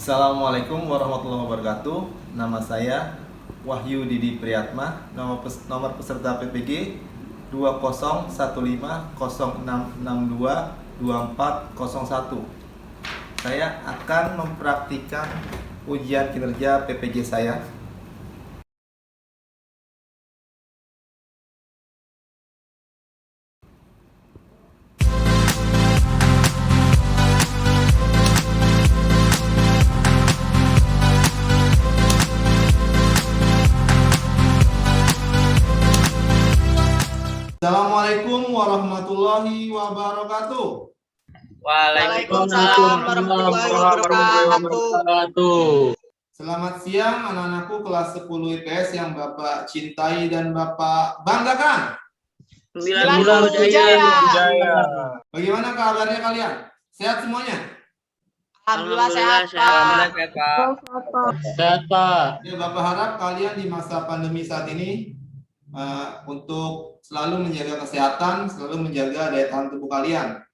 Assalamualaikum warahmatullahi wabarakatuh. Nama saya Wahyu Didi Priyatma. Nomor peserta PPG 201506622401. Saya akan mempraktikkan ujian kinerja PPG saya. Assalamualaikum warahmatullahi wabarakatuh. Waalaikumsalam warahmatullahi wabarakatuh. Selamat siang anak-anakku kelas 10 IPS yang Bapak cintai dan Bapak banggakan. Sembilan Jaya. Bagaimana kabarnya kalian? Sehat semuanya? Alhamdulillah sehat, Pak. Sehat, Pak. Ya, Bapak harap kalian di masa pandemi saat ini untuk selalu menjaga kesehatan, selalu menjaga daya tahan tubuh kalian.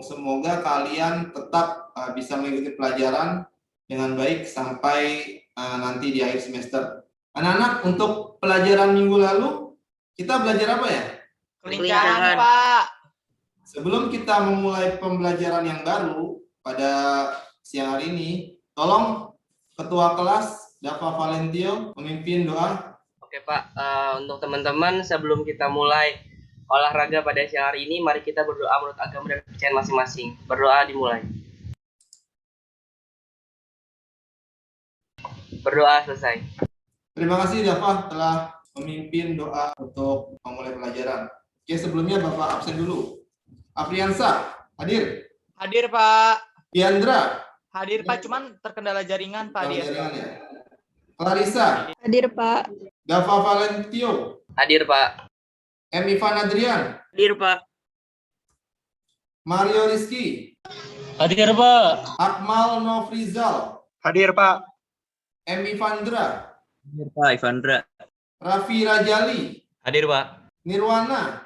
Semoga kalian tetap bisa mengikuti pelajaran dengan baik sampai nanti di akhir semester. Anak-anak, untuk pelajaran minggu lalu kita belajar apa ya? Kelincahan, Pak. Sebelum kita memulai pembelajaran yang baru pada siang hari ini, tolong Ketua Kelas Dava Valentio memimpin doa. Oke Pak, untuk teman-teman sebelum kita mulai olahraga pada siang hari ini, mari kita berdoa menurut agama dan kepercayaan masing-masing. Berdoa dimulai. Berdoa selesai. Terima kasih Dava telah memimpin doa untuk memulai pelajaran. Oke, sebelumnya Bapak absen dulu. Afriansa, hadir. Hadir, Pak. Diandra, Hadir, Pak. Cuman terkendala jaringan, Pak. jaringan ya. Clarissa, Hadir, Pak. Dava Valentio, Hadir Pak. M. Ivan Adrian, Hadir Pak. Mario Rizky, Hadir, Pak. Akmal Nofrizal, Hadir, Pak. M. Ivandra, Hadir, Pak. Ivandra. Raffi Rajali, Hadir Pak. Nirwana,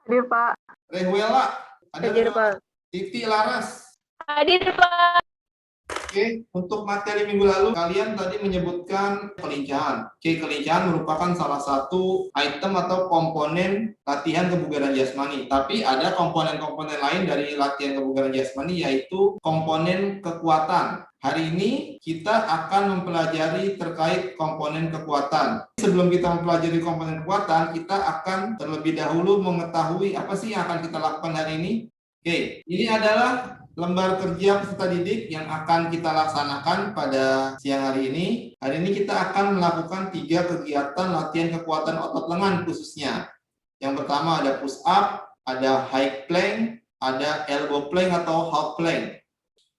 Hadir, Pak. Rehwela, Hadir, Pak. Titi Laras. Hadir, Pak. Oke, untuk materi minggu lalu kalian tadi menyebutkan kelincahan. Oke, kelincahan merupakan salah satu item atau komponen latihan kebugaran jasmani. Tapi ada komponen-komponen lain dari latihan kebugaran jasmani, yaitu komponen kekuatan. Hari ini kita akan mempelajari terkait komponen kekuatan. Sebelum kita mempelajari komponen kekuatan, kita akan terlebih dahulu mengetahui apa sih yang akan kita lakukan hari ini. Oke, ini adalah lembar kerja peserta didik yang akan kita laksanakan pada siang hari ini. Hari ini kita akan melakukan 3 kegiatan latihan kekuatan otot lengan khususnya. Yang pertama ada push up, ada high plank, ada elbow plank atau half plank.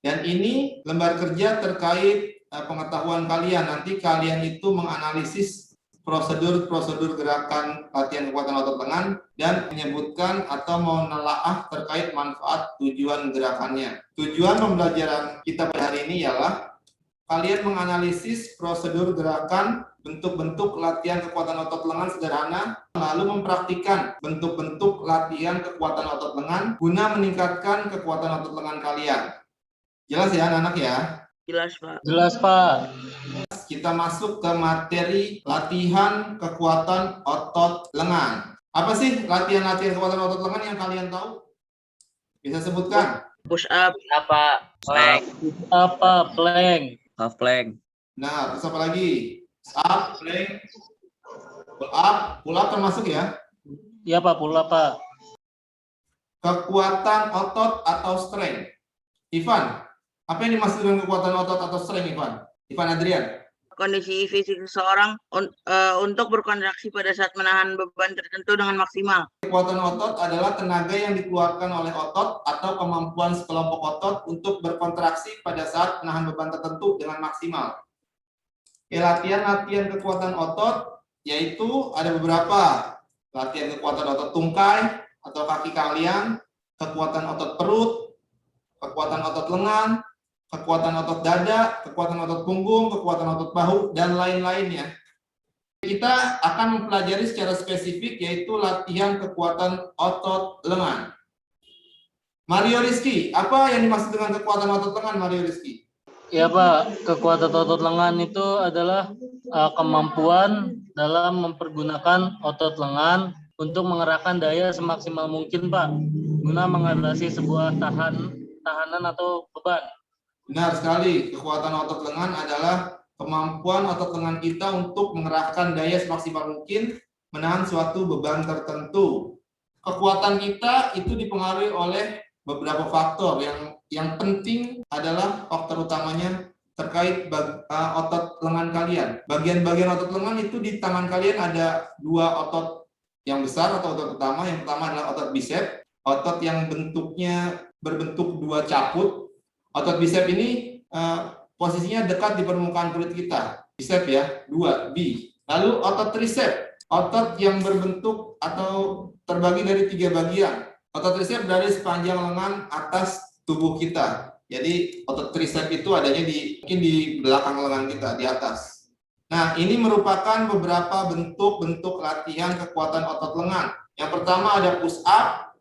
Dan ini lembar kerja terkait pengetahuan kalian. Nanti kalian itu menganalisis prosedur gerakan latihan kekuatan otot lengan dan menyebutkan atau menelaah terkait manfaat tujuan gerakannya. Tujuan pembelajaran kita pada hari ini ialah kalian menganalisis prosedur gerakan bentuk-bentuk latihan kekuatan otot lengan sederhana, lalu mempraktikkan bentuk-bentuk latihan kekuatan otot lengan guna meningkatkan kekuatan otot lengan kalian. Jelas ya anak-anak ya? Jelas Pak. Jelas, Pak. Kita masuk ke materi latihan kekuatan otot lengan. Apa sih latihan-latihan kekuatan otot lengan yang kalian tahu? Bisa sebutkan? Push up, apa? Plank. Apa? Plank. Half plank. Nah, terus apa lagi? Up, plank, pull up termasuk ya? Iya, Pak. Pula, Pak. Kekuatan otot atau strength. Ivan, apa yang dimaksud dengan kekuatan otot atau strength, Ivan? Ivan Adrian. Kondisi fisik seseorang untuk berkontraksi pada saat menahan beban tertentu dengan maksimal. Kekuatan otot adalah tenaga yang dikeluarkan oleh otot atau kemampuan sekelompok otot untuk berkontraksi pada saat menahan beban tertentu dengan maksimal. Latihan-latihan kekuatan otot yaitu ada beberapa. Latihan kekuatan otot tungkai atau kaki kalian, kekuatan otot perut, kekuatan otot lengan, kekuatan otot dada, kekuatan otot punggung, kekuatan otot bahu, dan lain-lainnya. Kita akan mempelajari secara spesifik yaitu latihan kekuatan otot lengan. Mario Rizky, apa yang dimaksud dengan kekuatan otot lengan, Mario Rizky? Ya Pak, kekuatan otot lengan itu adalah kemampuan dalam mempergunakan otot lengan untuk mengerahkan daya semaksimal mungkin Pak, guna mengatasi sebuah tahanan atau beban. Benar sekali, kekuatan otot lengan adalah kemampuan otot lengan kita untuk mengerahkan daya semaksimal mungkin menahan suatu beban tertentu. Kekuatan kita itu dipengaruhi oleh beberapa faktor. Yang penting adalah faktor utamanya terkait otot lengan kalian. Bagian-bagian otot lengan itu di tangan kalian ada dua otot yang besar atau otot utama. Yang pertama adalah otot bicep, otot yang bentuknya berbentuk dua caput. Otot bicep ini posisinya dekat di permukaan kulit kita. Bicep ya, 2, B. Lalu otot tricep, otot yang berbentuk atau terbagi dari 3 bagian. Otot tricep dari sepanjang lengan atas tubuh kita. Jadi otot tricep itu adanya mungkin di belakang lengan kita, di atas. Nah, ini merupakan beberapa bentuk-bentuk latihan kekuatan otot lengan. Yang pertama ada push up,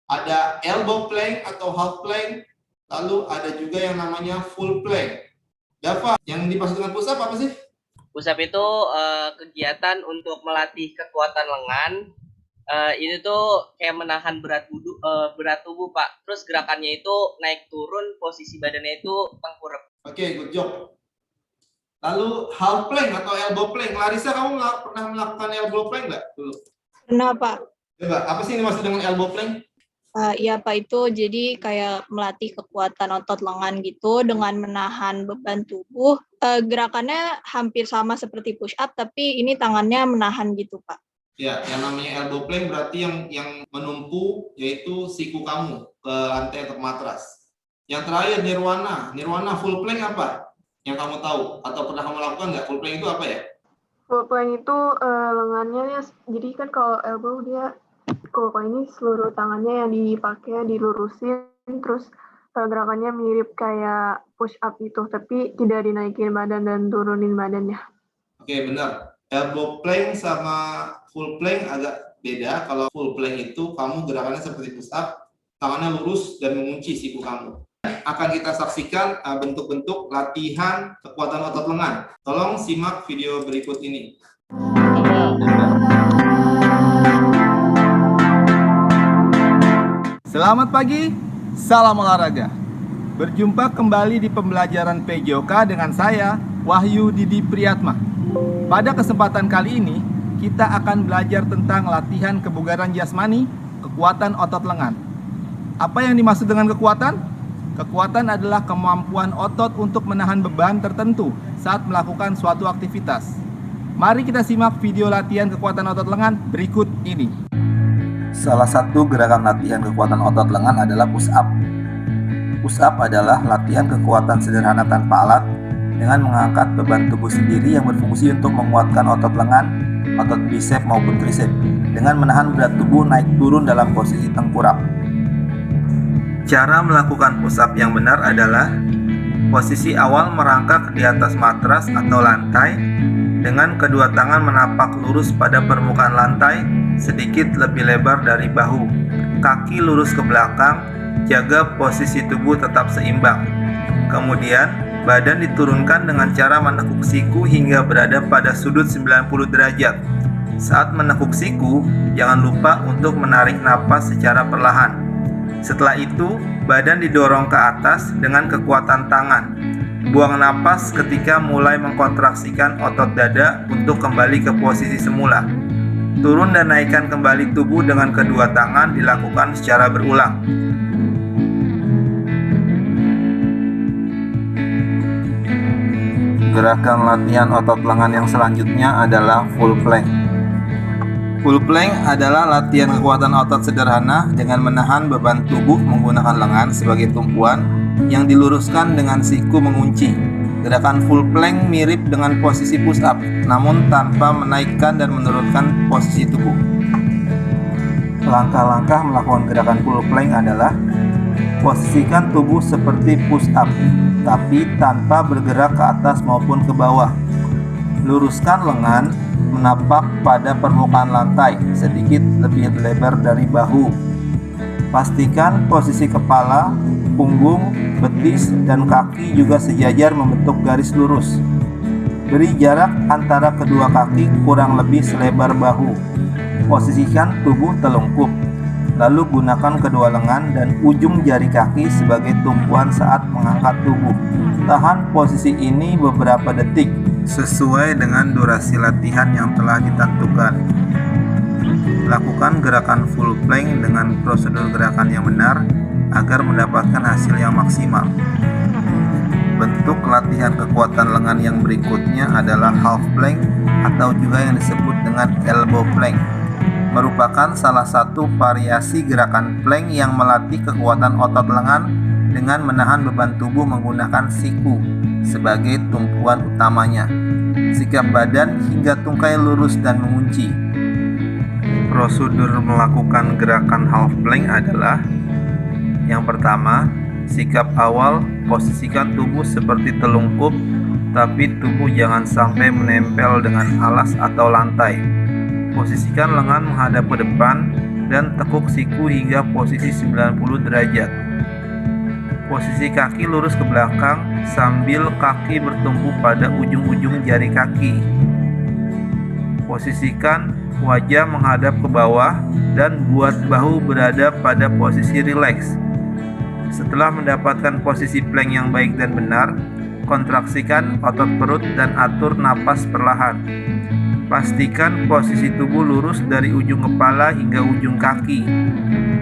ada elbow plank atau half plank, lalu ada juga yang namanya full plank. Dava, yang dimaksud dengan push up apa sih? Push up itu kegiatan untuk melatih kekuatan lengan. Itu tuh kayak menahan berat tubuh Pak. Terus gerakannya itu naik turun, posisi badannya itu tengkurap. Oke, good job. Lalu half plank atau elbow plank. Larissa, kamu pernah melakukan elbow plank nggak dulu? Pernah Pak. Coba, apa sih yang dimaksud dengan elbow plank? Iya Pak, itu jadi kayak melatih kekuatan otot lengan gitu dengan menahan beban tubuh. Gerakannya hampir sama seperti push up, tapi ini tangannya menahan gitu Pak. Ya, yang namanya elbow plank berarti yang menumpu yaitu siku kamu ke lantai atau matras. Yang terakhir nirwana. Nirwana full plank apa? Yang kamu tahu atau pernah kamu lakukan nggak? Full plank itu apa ya? Full plank itu lengannya, jadi kan kalau elbow dia, kalau ini seluruh tangannya yang dipakai dilurusin, terus gerakannya mirip kayak push up itu, tapi tidak dinaikin badan dan turunin badannya. Oke, benar. Elbow plank sama full plank agak beda. Kalau full plank itu kamu gerakannya seperti push up, tangannya lurus dan mengunci siku kamu. Akan kita saksikan bentuk-bentuk latihan kekuatan otot lengan. Tolong simak video berikut ini. Selamat pagi, salam olahraga. Berjumpa kembali di pembelajaran PJOK dengan saya, Wahyu Didi Priyatma. Pada kesempatan kali ini, kita akan belajar tentang latihan kebugaran jasmani, kekuatan otot lengan. Apa yang dimaksud dengan kekuatan? Kekuatan adalah kemampuan otot untuk menahan beban tertentu saat melakukan suatu aktivitas. Mari kita simak video latihan kekuatan otot lengan berikut ini. Salah satu gerakan latihan kekuatan otot lengan adalah push up. Push up adalah latihan kekuatan sederhana tanpa alat dengan mengangkat beban tubuh sendiri yang berfungsi untuk menguatkan otot lengan, otot bicep maupun tricep dengan menahan berat tubuh naik turun dalam posisi tengkurap. Cara melakukan push up yang benar adalah posisi awal merangkak di atas matras atau lantai dengan kedua tangan menapak lurus pada permukaan lantai sedikit lebih lebar dari bahu. Kaki lurus ke belakang, jaga posisi tubuh tetap seimbang. Kemudian badan diturunkan dengan cara menekuk siku hingga berada pada sudut 90 derajat. Saat menekuk siku, jangan lupa untuk menarik napas secara perlahan. Setelah itu, badan didorong ke atas dengan kekuatan tangan. Buang napas ketika mulai mengkontraksikan otot dada untuk kembali ke posisi semula. Turun dan naikkan kembali tubuh dengan kedua tangan dilakukan secara berulang. Gerakan latihan otot lengan yang selanjutnya adalah full plank. Full plank adalah latihan kekuatan otot sederhana dengan menahan beban tubuh menggunakan lengan sebagai tumpuan yang diluruskan dengan siku mengunci. Gerakan full plank mirip dengan posisi push up, namun tanpa menaikkan dan menurunkan posisi tubuh. Langkah-langkah melakukan gerakan full plank adalah posisikan tubuh seperti push up, tapi tanpa bergerak ke atas maupun ke bawah. Luruskan lengan menapak pada permukaan lantai sedikit lebih lebar dari bahu. Pastikan posisi kepala punggung, betis, dan kaki juga sejajar membentuk garis lurus. Beri jarak antara kedua kaki kurang lebih selebar bahu. Posisikan tubuh telungkup. Lalu gunakan kedua lengan dan ujung jari kaki sebagai tumpuan saat mengangkat tubuh. Tahan posisi ini beberapa detik sesuai dengan durasi latihan yang telah ditentukan. Lakukan gerakan full plank dengan prosedur gerakan yang benar agar mendapatkan hasil yang maksimal. Bentuk latihan kekuatan lengan yang berikutnya adalah half plank atau juga yang disebut dengan elbow plank. Merupakan salah satu variasi gerakan plank yang melatih kekuatan otot lengan dengan menahan beban tubuh menggunakan siku sebagai tumpuan utamanya. Sikap badan hingga tungkai lurus dan mengunci. Prosedur melakukan gerakan half plank adalah: yang pertama, sikap awal, posisikan tubuh seperti telungkup, tapi tubuh jangan sampai menempel dengan alas atau lantai. Posisikan lengan menghadap ke depan dan tekuk siku hingga posisi 90 derajat. Posisi kaki lurus ke belakang sambil kaki bertumpu pada ujung-ujung jari kaki. Posisikan wajah menghadap ke bawah dan buat bahu berada pada posisi rileks. Setelah mendapatkan posisi plank yang baik dan benar, kontraksikan otot perut dan atur napas perlahan. Pastikan posisi tubuh lurus dari ujung kepala hingga ujung kaki.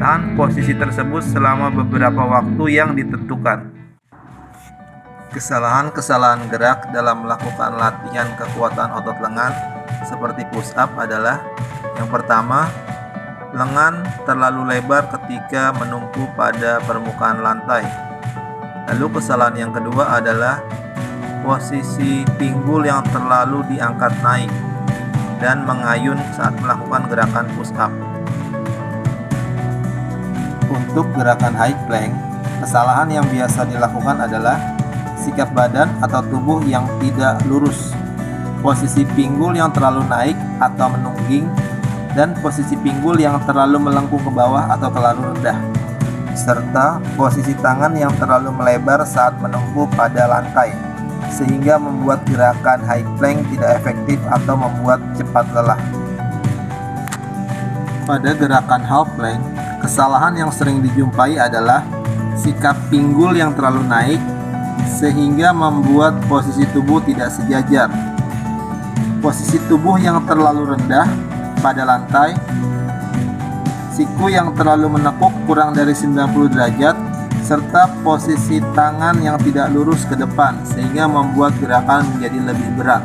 Tahan posisi tersebut selama beberapa waktu yang ditentukan. Kesalahan-kesalahan gerak dalam melakukan latihan kekuatan otot lengan seperti push up adalah: yang pertama, lengan terlalu lebar ketika menumpu pada permukaan lantai. Lalu kesalahan yang kedua adalah posisi pinggul yang terlalu diangkat naik dan mengayun saat melakukan gerakan push up. Untuk gerakan high plank, kesalahan yang biasa dilakukan adalah sikap badan atau tubuh yang tidak lurus, posisi pinggul yang terlalu naik atau menungging, dan posisi pinggul yang terlalu melengkung ke bawah atau terlalu rendah, serta posisi tangan yang terlalu melebar saat menunggu pada lantai, sehingga membuat gerakan high plank tidak efektif atau membuat cepat lelah. Pada gerakan half plank, kesalahan yang sering dijumpai adalah sikap pinggul yang terlalu naik, sehingga membuat posisi tubuh tidak sejajar, posisi tubuh yang terlalu rendah pada lantai, siku yang terlalu menekuk kurang dari 90 derajat, serta posisi tangan yang tidak lurus ke depan sehingga membuat gerakan menjadi lebih berat.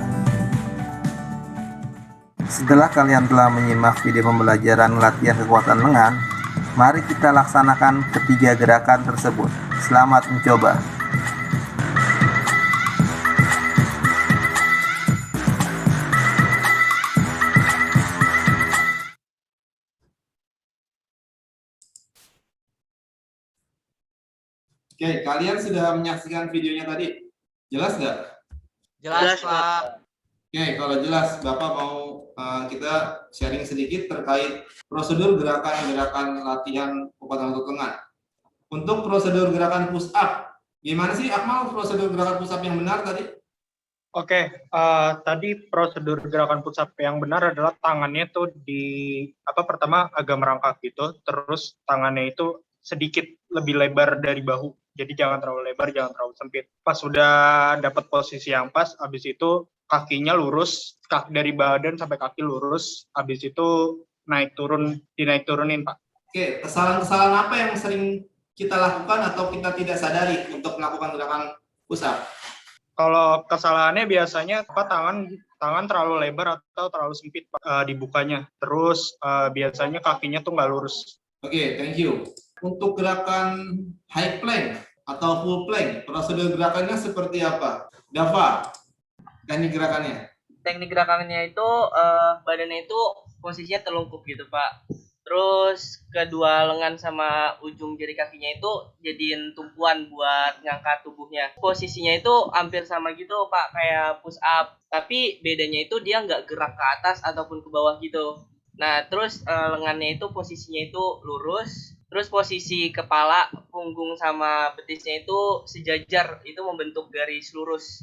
Setelah kalian telah menyimak video pembelajaran latihan kekuatan lengan, mari kita laksanakan ketiga gerakan tersebut. Selamat mencoba. Oke, kalian sudah menyaksikan videonya tadi? Jelas nggak? Jelas, Pak. Oke, kalau jelas, Bapak mau kita sharing sedikit terkait prosedur gerakan-gerakan latihan kekuatan otot lengan. Untuk prosedur gerakan push up, gimana sih Akmal prosedur gerakan push up yang benar tadi? Oke, tadi prosedur gerakan push up yang benar adalah tangannya tuh pertama agak merangkak gitu, terus tangannya itu sedikit lebih lebar dari bahu. Jadi jangan terlalu lebar, jangan terlalu sempit. Pas sudah dapat posisi yang pas, habis itu kakinya lurus, dari badan sampai kaki lurus, habis itu dinaik turunin, Pak. Oke, kesalahan-kesalahan apa yang sering kita lakukan atau kita tidak sadari untuk melakukan gerakan push up? Kalau kesalahannya biasanya tangan terlalu lebar atau terlalu sempit, Pak, dibukanya. Terus biasanya kakinya tuh nggak lurus. Oke, thank you. Untuk gerakan high plank atau full plank, prosedur gerakannya seperti apa? Dava, teknik gerakannya. Teknik gerakannya itu badannya itu posisinya telungkup gitu, Pak. Terus kedua lengan sama ujung jari kakinya itu jadiin tumpuan buat ngangkat tubuhnya. Posisinya itu hampir sama gitu, Pak, kayak push up. Tapi bedanya itu dia nggak gerak ke atas ataupun ke bawah gitu. Nah, terus lengannya itu posisinya itu lurus. Terus posisi kepala, punggung sama betisnya itu sejajar, itu membentuk garis lurus.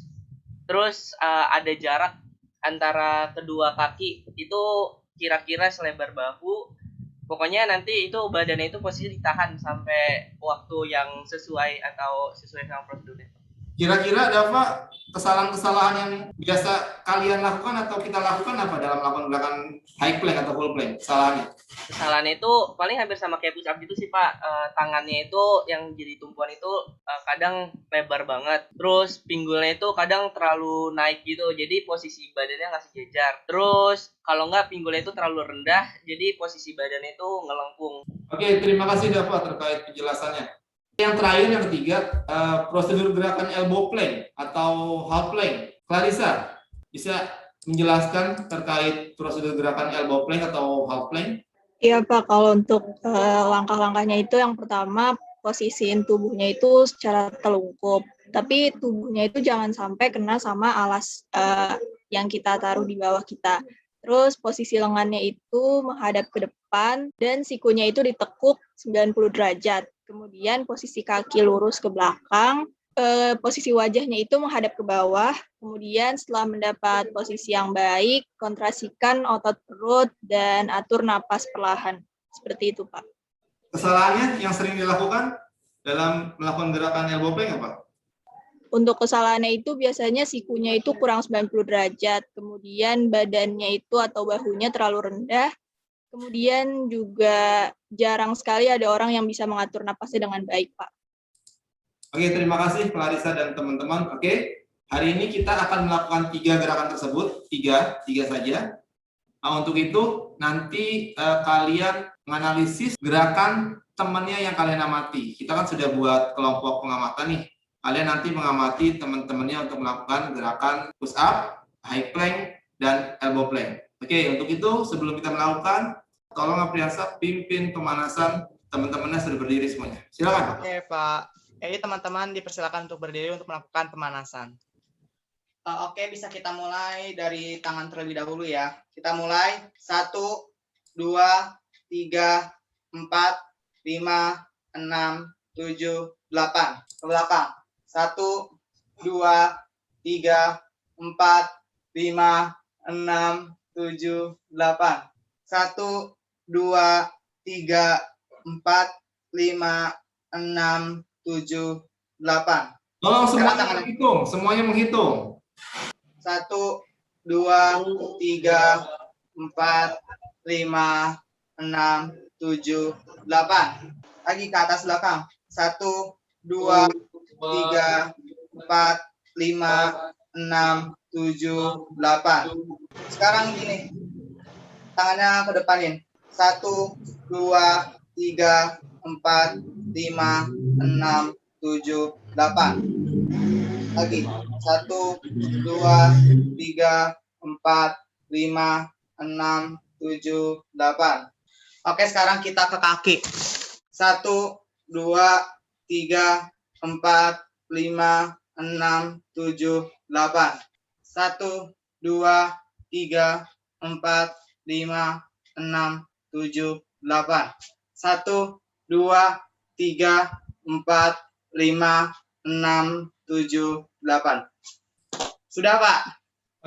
Terus ada jarak antara kedua kaki itu kira-kira selebar bahu. Pokoknya nanti itu badannya itu posisi ditahan sampai waktu yang sesuai atau sesuai sama prosedurnya. Kira-kira Dava, kesalahan-kesalahan yang biasa kalian lakukan atau kita lakukan apa dalam melakukan gerakan high plank atau full plank? Kesalahannya? Kesalahannya itu paling hampir sama kayak push up gitu sih Pak. Tangannya itu yang jadi tumpuan itu kadang lebar banget. Terus pinggulnya itu kadang terlalu naik gitu. Jadi posisi badannya nggak sejajar. Terus kalau nggak pinggulnya itu terlalu rendah. Jadi posisi badannya itu ngelengkung. Oke, terima kasih Dava terkait penjelasannya. Yang terakhir, yang ketiga, prosedur gerakan elbow plank atau half plank. Clarissa, bisa menjelaskan terkait prosedur gerakan elbow plank atau half plank? Iya Pak, kalau untuk langkah-langkahnya itu yang pertama posisiin tubuhnya itu secara telungkup. Tapi tubuhnya itu jangan sampai kena sama alas yang kita taruh di bawah kita. Terus posisi lengannya itu menghadap ke depan dan sikunya itu ditekuk 90 derajat. Kemudian posisi kaki lurus ke belakang, posisi wajahnya itu menghadap ke bawah. Kemudian setelah mendapat posisi yang baik, kontrasikan otot perut dan atur napas perlahan. Seperti itu, Pak. Kesalahannya yang sering dilakukan dalam melakukan gerakan elbow plank apa? Untuk kesalahannya itu biasanya sikunya itu kurang 90 derajat. Kemudian badannya itu atau bahunya terlalu rendah. Kemudian juga jarang sekali ada orang yang bisa mengatur napasnya dengan baik, Pak. Oke, terima kasih Clarissa dan teman-teman. Oke, hari ini kita akan melakukan 3 gerakan tersebut, tiga saja. Nah, untuk itu nanti kalian menganalisis gerakan temannya yang kalian amati. Kita kan sudah buat kelompok pengamatan nih. Kalian nanti mengamati teman-temannya untuk melakukan gerakan push up, high plank, dan elbow plank. Oke, untuk itu sebelum kita melakukan, tolong Apriansa pimpin pemanasan teman-temannya sudah berdiri semuanya. Silakan. Oke, Pak. Jadi teman-teman dipersilakan untuk berdiri untuk melakukan pemanasan. Oke, bisa kita mulai dari tangan terlebih dahulu ya. Kita mulai 1, 2, 3, 4, 5, 6, 7, 8. Ke belakang. 1, 2, 3, 4, 5, 6, 7, 8. 1, 2, 3, 4, 5, 6, 7, 8. Tolong semuanya menghitung. 1, 2, 3, 4, 5, 6, 7, 8. Lagi ke atas belakang. 1, 2, 3, 4, 5, 6, 7, 8. Sekarang gini. Tangannya ke depanin. 1, 2, 3, 4, 5, 6, 7, 8. Lagi. 1, 2, 3, 4, 5, 6, 7, 8. Oke, sekarang kita ke kaki. 1, 2, 3, 4, 5, 6, 7, 8. 1, 2, 3, 4, 5, 6, 7, 8. 1, 2, 3, 4, 5, 6, 7, 8. Sudah, Pak?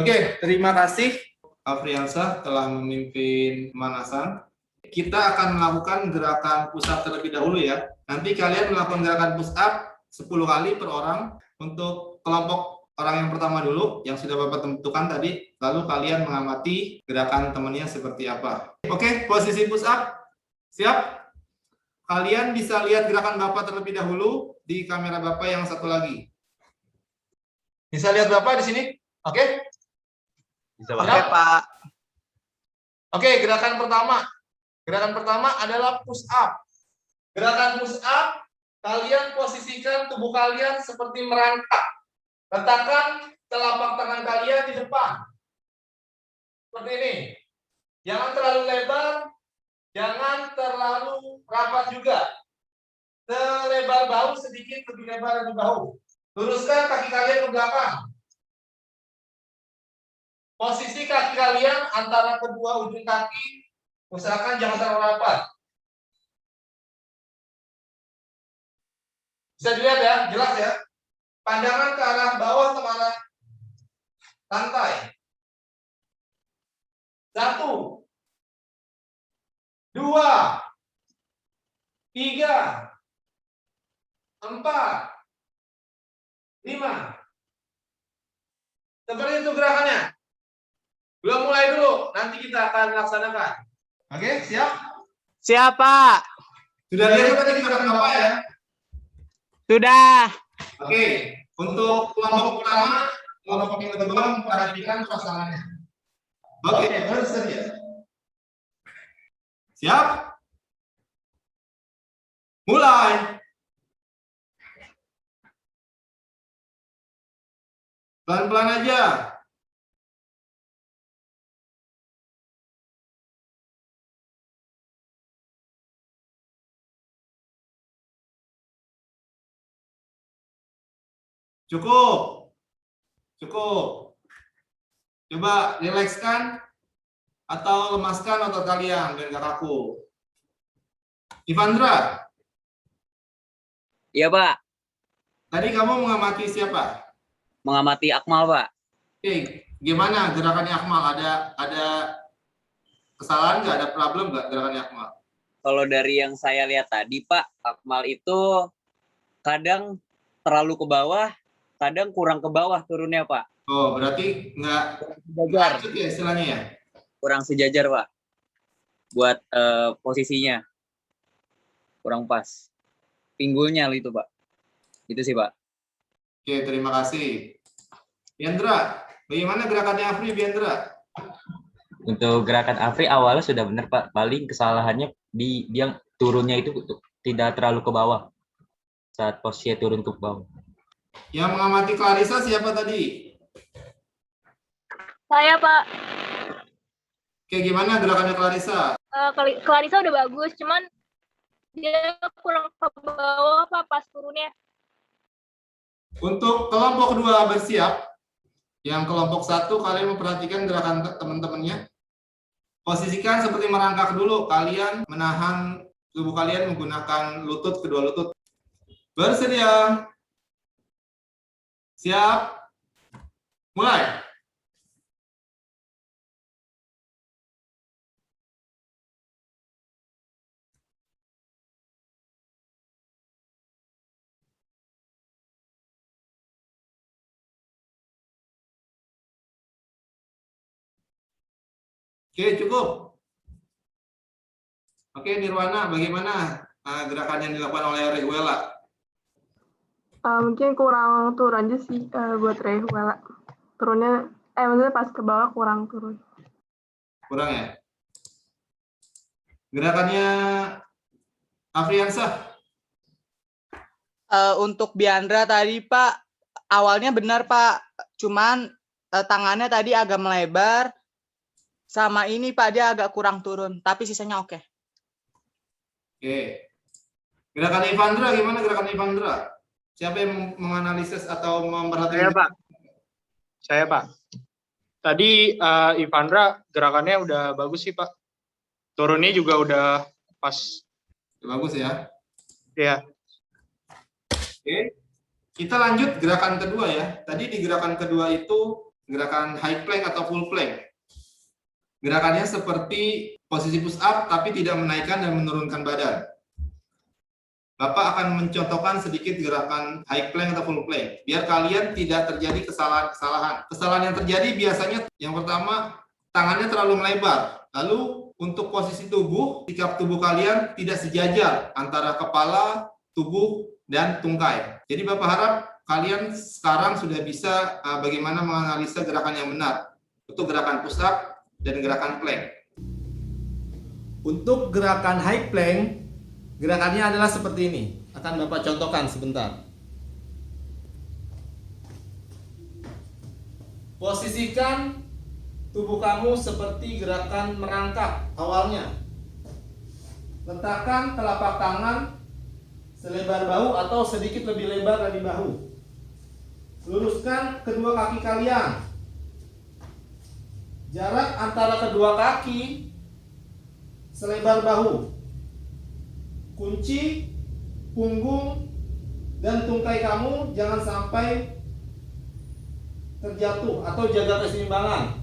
Oke, terima kasih Afriansa telah memimpin pemanasan. Kita akan melakukan gerakan push up terlebih dahulu ya. Nanti kalian melakukan gerakan push up 10 kali per orang. Untuk kelompok orang yang pertama dulu, yang sudah Bapak tentukan tadi, lalu kalian mengamati gerakan temannya seperti apa. Oke, posisi push up. Siap? Kalian bisa lihat gerakan Bapak terlebih dahulu di kamera Bapak yang satu lagi. Bisa lihat Bapak di sini? Oke? Bisa, Oke, Pak. Oke, gerakan pertama. Gerakan pertama adalah push up. Gerakan push up, kalian posisikan tubuh kalian seperti merangkak. Letakkan telapak tangan kalian di depan. Seperti ini. Jangan terlalu lebar, jangan terlalu rapat juga. Selebar bahu sedikit lebih lebar dari bahu. Luruskan kaki kalian ke belakang. Posisi kaki kalian antara kedua ujung kaki, usahakan jangan terlalu rapat. Bisa dilihat ya, jelas ya. Pandangan ke arah bawah sama arah lantai. 1, 2, 3, 4, 5. Seperti itu gerakannya. Belum mulai dulu, nanti kita akan laksanakan. Oke, siap? Siap, Pak. Sudah lihat tadi gerakan Bapak ya? Sudah. Oke, untuk kelompok pertama, kelompok yang kedua memperhatikan pasangannya. Oke, bersedia. Siap? Mulai. Pelan-pelan aja. Cukup. Cukup. Coba rilekskan atau lemaskan otot kalian biar gak kaku. Ivandra, Iya, Pak. tadi kamu mengamati siapa? Mengamati Akmal, Pak. Oke, gimana gerakannya Akmal? Ada kesalahan nggak? Ada problem nggak gerakannya Akmal? Kalau dari yang saya lihat tadi, Pak, Akmal itu kadang terlalu ke bawah, kadang kurang ke bawah turunnya, Pak. Oh, berarti nggak Sejajar. lanjut ya istilahnya ya? Kurang sejajar, Pak. Buat posisinya. Kurang pas. Pinggulnya itu, Pak. Itu sih, Pak. Oke, terima kasih. Biandra, bagaimana gerakannya Afri, Biandra? Untuk gerakan Afri awalnya sudah benar, Pak. Paling kesalahannya di dia turunnya itu tidak terlalu ke bawah. Saat posisinya turun ke bawah. Yang mengamati Clarissa siapa tadi? Saya, Pak. Oke, gimana gerakannya Clarissa? Clarissa udah bagus, cuman dia kurang ke bawah, Pak, pas turunnya. Untuk kelompok kedua bersiap. Yang kelompok 1 kalian memperhatikan gerakan teman-temannya. Posisikan seperti merangkak dulu. Kalian menahan tubuh kalian menggunakan lutut, kedua lutut. Bersedia. Siap. Mulai. Oke, cukup. Oke, Nirwana, bagaimana gerakan yang dilakukan oleh Rehuela? Mungkin kurang turun aja sih buat Rehuela. Turunnya, maksudnya pas ke bawah kurang turun. Kurang ya? Gerakannya Afriansah? Untuk Biandra tadi, Pak, awalnya benar, Pak. Cuman tangannya tadi agak melebar. Sama ini, Pak, dia agak kurang turun. Tapi sisanya oke. Oke. Gerakan Ivandra, gimana gerakan Ivandra? Siapa yang menganalisis atau memperhatikan? Saya, Pak. Saya, Pak. Tadi Ivandra gerakannya udah bagus sih, Pak. Turunnya juga udah pas. Bagus ya? Iya. Oke. Kita lanjut gerakan kedua ya. Tadi di gerakan kedua itu gerakan high plank atau full plank. Gerakannya seperti posisi push up tapi tidak menaikkan dan menurunkan badan. Bapak akan mencontohkan sedikit gerakan high plank atau full plank biar kalian tidak terjadi kesalahan-kesalahan. Kesalahan yang terjadi biasanya yang pertama tangannya terlalu melebar. Lalu untuk posisi tubuh, sikap tubuh kalian tidak sejajar antara kepala, tubuh, dan tungkai. Jadi Bapak harap kalian sekarang sudah bisa bagaimana menganalisa gerakan yang benar untuk gerakan push up dan gerakan plank. Untuk gerakan high plank, gerakannya adalah seperti ini. Akan Bapak contohkan sebentar. Posisikan tubuh kamu seperti gerakan merangkak awalnya. Letakkan telapak tangan selebar bahu atau sedikit lebih lebar dari bahu. Luruskan kedua kaki kalian. Jarak antara kedua kaki selebar bahu. Kunci punggung dan tungkai kamu jangan sampai terjatuh atau jaga keseimbangan.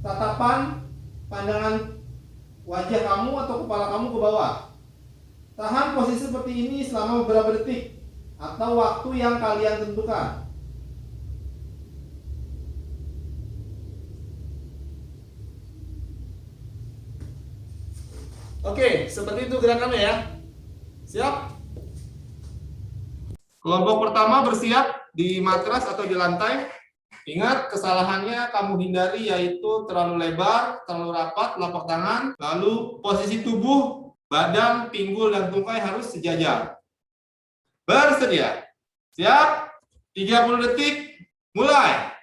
Tatapan pandangan wajah kamu atau kepala kamu ke bawah. Tahan posisi seperti ini selama beberapa detik atau waktu yang kalian tentukan. Oke, seperti itu gerakannya ya. Siap? Kelompok pertama bersiap di matras atau di lantai. Ingat, kesalahannya kamu hindari yaitu terlalu lebar, terlalu rapat, telapak tangan, lalu posisi tubuh, badan, pinggul, dan tungkai harus sejajar. Bersedia. Siap? 30 detik, mulai.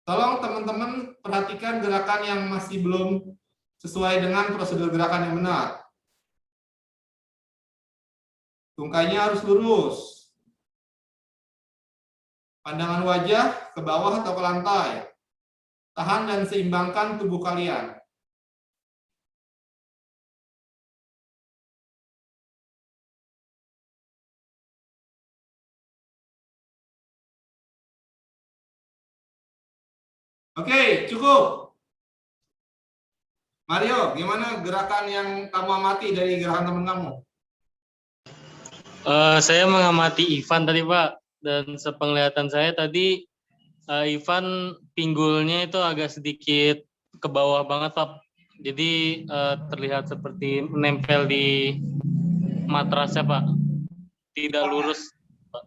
Tolong teman-teman perhatikan gerakan yang masih belum sesuai dengan prosedur gerakan yang benar. Tungkainya harus lurus. Pandangan wajah ke bawah atau ke lantai. Tahan dan seimbangkan tubuh kalian. Oke, cukup. Mario, gimana gerakan yang kamu amati dari gerakan teman kamu? Saya mengamati Ivan tadi Pak, dan sepenglihatan saya tadi Ivan pinggulnya itu agak sedikit ke bawah banget Pak. Jadi terlihat seperti menempel di matrasnya Pak, tidak lurus Pak.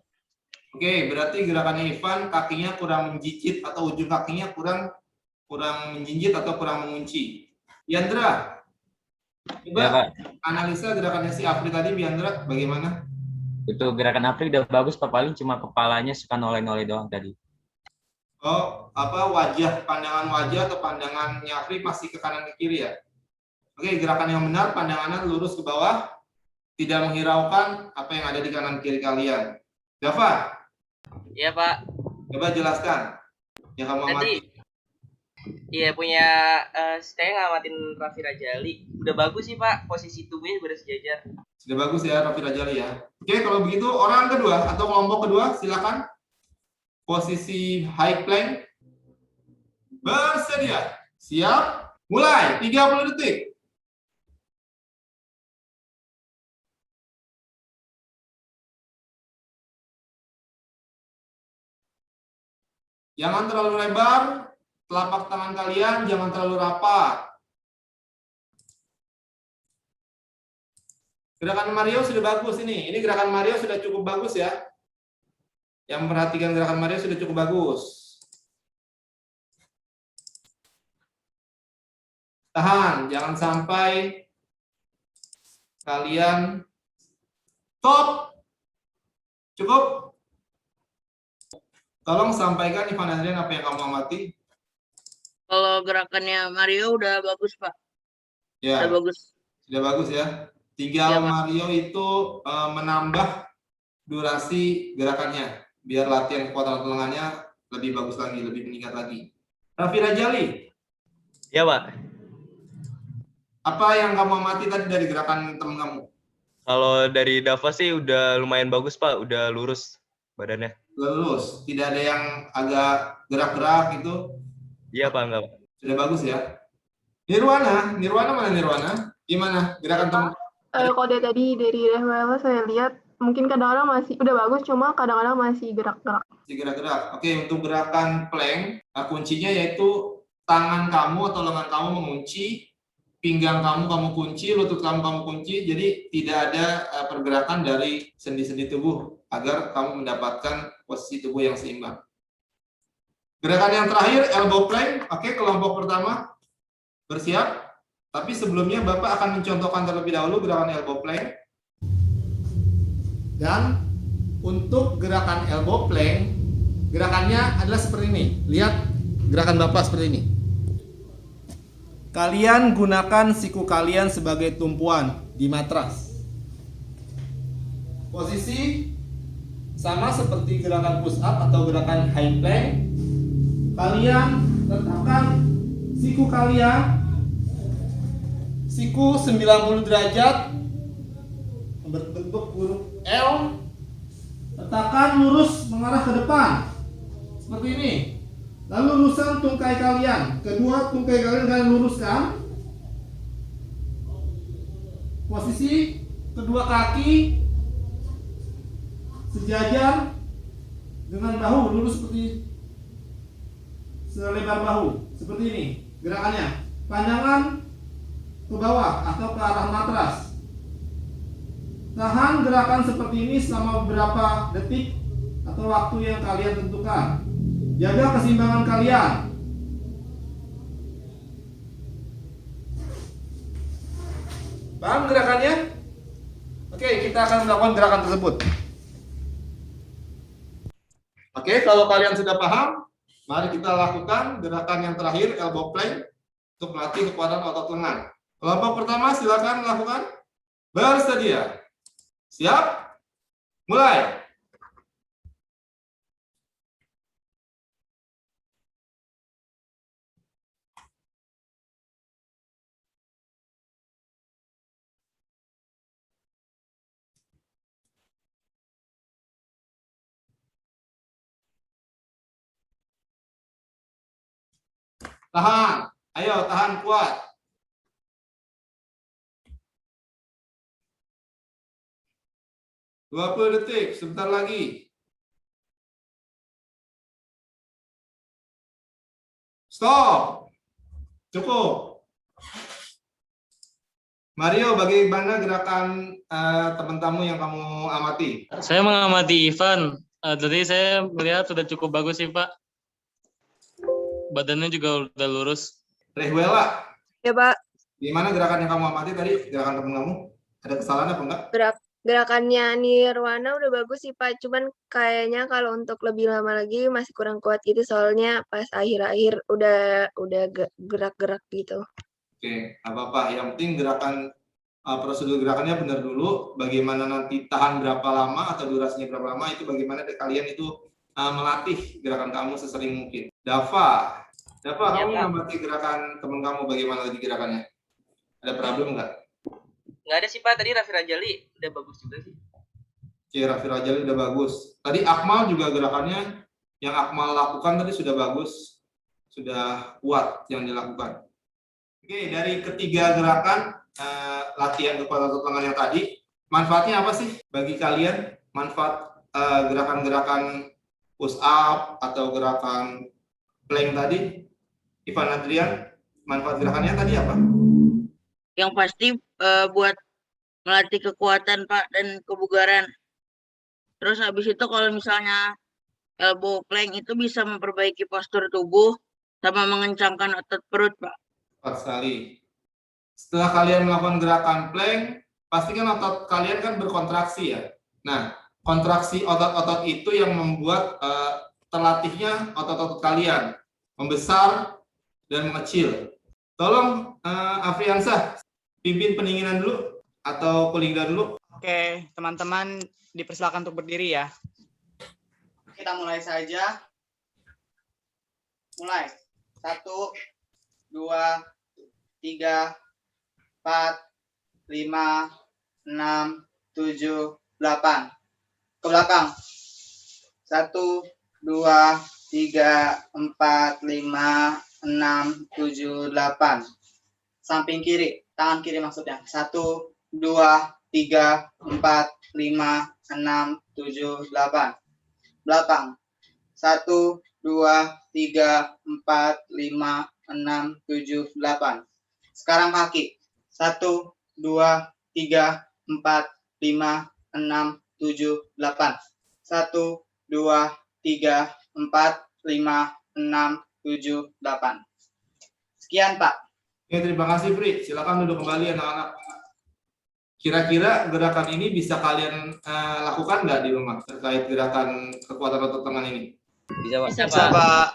Oke, berarti gerakannya Ivan kakinya kurang menjijit atau ujung kakinya kurang menjinjit atau kurang mengunci. Biandra, coba Ya, Pak. analisa gerakannya si Afri tadi, Biandra, bagaimana? Itu gerakan Afri udah bagus Pak, paling cuma kepalanya suka noleh-noleh doang tadi. Oh, pandangan wajah atau pandangannya Afri masih ke kanan ke kiri ya? Oke, gerakan yang benar, pandangannya lurus ke bawah, tidak menghiraukan apa yang ada di kanan kiri kalian. Java, Iya Pak. coba jelaskan yang kamu amati. Iya punya saya ngamatin Raffi Rajali. Udah bagus sih Pak, posisi tubuhnya udah sejajar. Sudah bagus ya Raffi Rajali ya. Oke, kalau begitu orang kedua atau kelompok kedua silakan. Posisi high plank. Bersedia. Siap. Mulai. 30 detik. Jangan terlalu lebar. Telapak tangan kalian jangan terlalu rapat. Gerakan Mario sudah bagus ini. Ini gerakan Mario sudah cukup bagus ya. Yang memperhatikan gerakan Mario sudah cukup bagus. Tahan, jangan sampai kalian stop. Cukup. Tolong sampaikan Ivan Adrian apa yang kamu amati. Kalau gerakannya Mario udah bagus, Pak. Ya. Udah bagus. Sudah bagus ya. Tinggal Ya, Pak. Mario itu menambah durasi gerakannya biar latihan kekuatan otot lengannya lebih bagus lagi, lebih meningkat lagi. Raffi Rajali, Ya Pak, apa yang kamu amati tadi dari gerakan teman kamu? kalau dari Dava sih udah lumayan bagus Pak, udah lurus badannya. Lurus, tidak ada yang agak gerak-gerak gitu. Iya Pak, enggak Pak. Sudah bagus ya. Nirwana mana Nirwana? Gimana gerakan teman? Kalau dari tadi dari Rahmala saya lihat mungkin kadang-kadang masih udah bagus, cuma kadang-kadang masih gerak-gerak. Masih gerak-gerak. Oke, untuk gerakan plank, kuncinya yaitu tangan kamu atau lengan kamu mengunci, pinggang kamu kunci, lutut kamu kunci, jadi tidak ada pergerakan dari sendi-sendi tubuh agar kamu mendapatkan posisi tubuh yang seimbang. Gerakan yang terakhir, elbow plank. Oke, kelompok pertama bersiap. Tapi sebelumnya Bapak akan mencontohkan terlebih dahulu gerakan elbow plank. Dan untuk gerakan elbow plank, gerakannya adalah seperti ini. Lihat gerakan Bapak seperti ini. Kalian gunakan siku kalian sebagai tumpuan di matras. Posisi sama seperti gerakan push up atau gerakan high plank. Kalian letakkan siku kalian, siku 90 derajat Berbentuk huruf L. Letakkan lurus mengarah ke depan. Seperti ini. Lalu luruskan tungkai kalian. Kedua tungkai kalian luruskan. Posisi kedua kaki sejajar dengan bahu, lurus seperti selebar bahu. Seperti ini gerakannya. Pandangan ke bawah atau ke arah matras. Tahan gerakan seperti ini selama beberapa detik atau waktu yang kalian tentukan. Jaga keseimbangan kalian. Paham gerakannya? Oke, kita akan melakukan gerakan tersebut. Oke, kalau kalian sudah paham, mari kita lakukan gerakan yang terakhir, elbow plank, untuk melatih kekuatan otot lengan. Kelompok pertama silakan lakukan. Bersedia. Siap? Mulai. Tahan. Ayo, tahan kuat. Dua 20 detik, sebentar lagi. Stop. Cukup. Mario, bagaimana gerakan teman tamu yang kamu amati? Saya mengamati Ivan. Tadi saya melihat sudah cukup bagus sih, Pak. Badannya juga udah lurus. Rehwela. Ya, Pak. Gimana gerakan yang kamu amati tadi? Gerakan teman kamu? Ada kesalahan apa enggak? Gerakannya Nirwana udah bagus sih, Pak. Cuman kayaknya kalau untuk lebih lama lagi masih kurang kuat gitu. Soalnya pas akhir-akhir udah gerak-gerak gitu. Oke, apa-apa. Yang penting gerakan prosedur gerakannya benar dulu. Bagaimana nanti tahan berapa lama atau durasinya berapa lama itu bagaimana kalian itu melatih gerakan kamu sesering mungkin. Dava, kamu mengamati gerakan teman kamu bagaimana tadi gerakannya? Ada problem nggak? Nggak ada sih Pak, tadi Raffi Rajali udah bagus juga sih. Oke, Raffi Rajali udah bagus. Tadi Akmal juga gerakannya yang Akmal lakukan tadi sudah bagus, sudah kuat yang dilakukan. Oke, dari ketiga gerakan latihan kekuatan otot lengan yang tadi, manfaatnya apa sih bagi kalian? Manfaat gerakan-gerakan push up atau gerakan plank tadi? Ivan Adrian, manfaat gerakannya tadi apa? Yang pasti buat melatih kekuatan Pak dan kebugaran. Terus habis itu kalau misalnya elbow plank itu bisa memperbaiki postur tubuh sama mengencangkan otot perut Pak. Tepat sekali. Setelah kalian melakukan gerakan plank, pasti kan otot kalian kan berkontraksi ya. Nah, kontraksi otot-otot itu yang membuat terlatihnya otot-otot kalian membesar dan mengecil. Tolong Afriansah, pimpin pendinginan dulu atau cooling dulu. Oke, teman-teman dipersilakan untuk berdiri ya. Kita mulai saja. Mulai. 1, 2, 3, 4, 5, 6, 7, 8. Ke belakang. 1, 2, 3, 4, 5, 6, 7, 8. Samping kiri, tangan kiri maksudnya. 1, 2, 3, 4, 5, 6, 7, 8. Belakang. 1, 2, 3, 4, 5, 6, 7, 8. Sekarang kaki. 1, 2, 3, 4, 5, 6, 7, 8. 1, 2, 3, 4, 5, 6, 7, 8. Sekian, Pak. Oke, terima kasih, Pri. Silakan duduk kembali anak-anak. Kira-kira gerakan ini bisa kalian lakukan nggak di rumah terkait gerakan kekuatan otot lengan ini? Bisa, Pak. Bisa, Pak.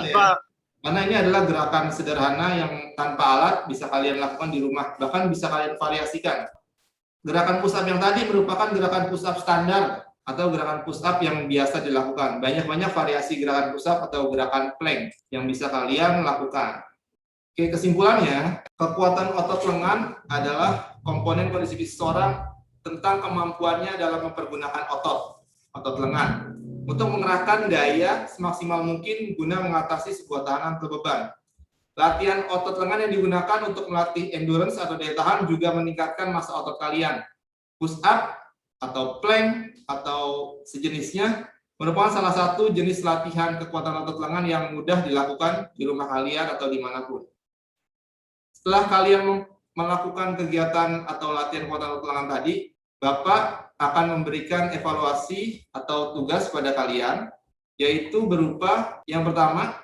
Ya. Karena ini adalah gerakan sederhana yang tanpa alat bisa kalian lakukan di rumah. Bahkan bisa kalian variasikan. Gerakan push up yang tadi merupakan gerakan push up standar atau gerakan push up yang biasa dilakukan. Banyak-banyak variasi gerakan push up atau gerakan plank yang bisa kalian lakukan. Oke, kesimpulannya, kekuatan otot lengan adalah komponen kondisi fisik seseorang tentang kemampuannya dalam mempergunakan otot lengan untuk mengerahkan daya semaksimal mungkin guna mengatasi sebuah tahanan atau beban. Latihan otot lengan yang digunakan untuk melatih endurance atau daya tahan juga meningkatkan massa otot kalian. Push up atau plank atau sejenisnya merupakan salah satu jenis latihan kekuatan otot lengan yang mudah dilakukan di rumah kalian atau dimanapun. Setelah kalian melakukan kegiatan atau latihan kekuatan otot lengan tadi, Bapak akan memberikan evaluasi atau tugas pada kalian, yaitu berupa yang pertama,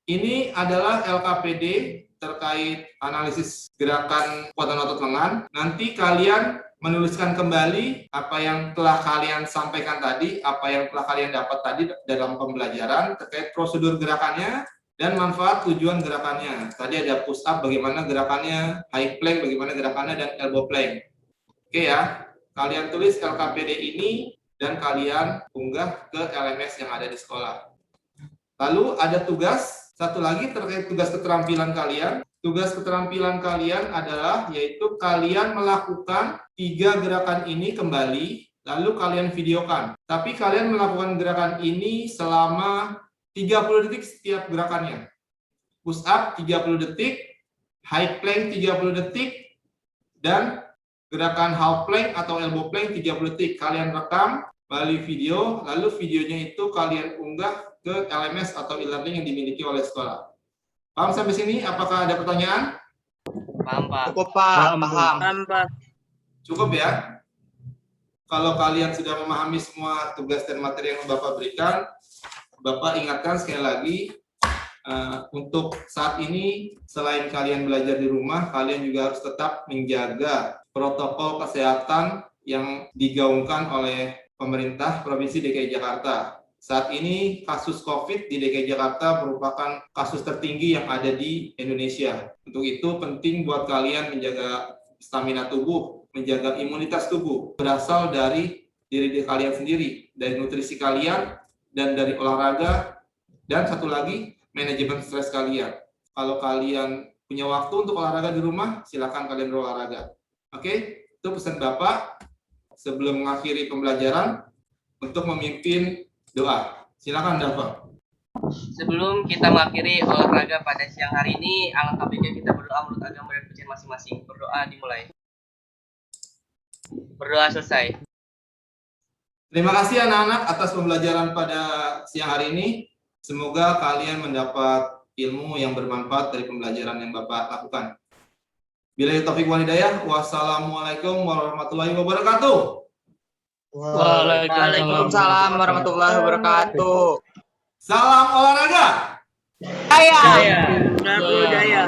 ini adalah LKPD terkait analisis gerakan kekuatan otot lengan. Nanti kalian menuliskan kembali apa yang telah kalian sampaikan tadi, apa yang telah kalian dapat tadi dalam pembelajaran terkait prosedur gerakannya dan manfaat tujuan gerakannya. Tadi ada push up bagaimana gerakannya, high plank bagaimana gerakannya, dan elbow plank. Oke ya, kalian tulis LKPD ini dan kalian unggah ke LMS yang ada di sekolah. Lalu ada tugas, satu lagi terkait tugas keterampilan kalian. Tugas keterampilan kalian adalah yaitu kalian melakukan 3 gerakan ini kembali, lalu kalian videokan. Tapi kalian melakukan gerakan ini selama 30 detik setiap gerakannya. Push up 30 detik, high plank 30 detik, dan gerakan half plank atau elbow plank 30 detik. Kalian rekam, balik video, lalu videonya itu kalian unggah ke LMS atau e-learning yang dimiliki oleh sekolah. Paham sampai sini? Apakah ada pertanyaan? Paham, Pak. Cukup, Pak. Paham. Cukup ya? Kalau kalian sudah memahami semua tugas dan materi yang Bapak berikan, Bapak ingatkan sekali lagi, untuk saat ini, selain kalian belajar di rumah, kalian juga harus tetap menjaga protokol kesehatan yang digaungkan oleh pemerintah Provinsi DKI Jakarta. Saat ini kasus COVID di DKI Jakarta merupakan kasus tertinggi yang ada di Indonesia. Untuk itu penting buat kalian menjaga stamina tubuh, menjaga imunitas tubuh. Berasal dari diri kalian sendiri, dari nutrisi kalian, dan dari olahraga, dan satu lagi, manajemen stres kalian. Kalau kalian punya waktu untuk olahraga di rumah, silakan kalian berolahraga. Oke, itu pesan Bapak sebelum mengakhiri pembelajaran untuk memimpin doa. Silakan Bapak. Sebelum kita mengakhiri olahraga pada siang hari ini, alangkah baiknya kita berdoa menurut agama dan kepercayaan masing-masing. Berdoa dimulai. Berdoa selesai. Terima kasih anak-anak atas pembelajaran pada siang hari ini. Semoga kalian mendapat ilmu yang bermanfaat dari pembelajaran yang Bapak lakukan. Billahi taufiq wal hidayah. Wassalamualaikum warahmatullahi wabarakatuh. Waalaikumsalam warahmatullahi wabarakatuh. Salam olahraga. Jaya. Jaya.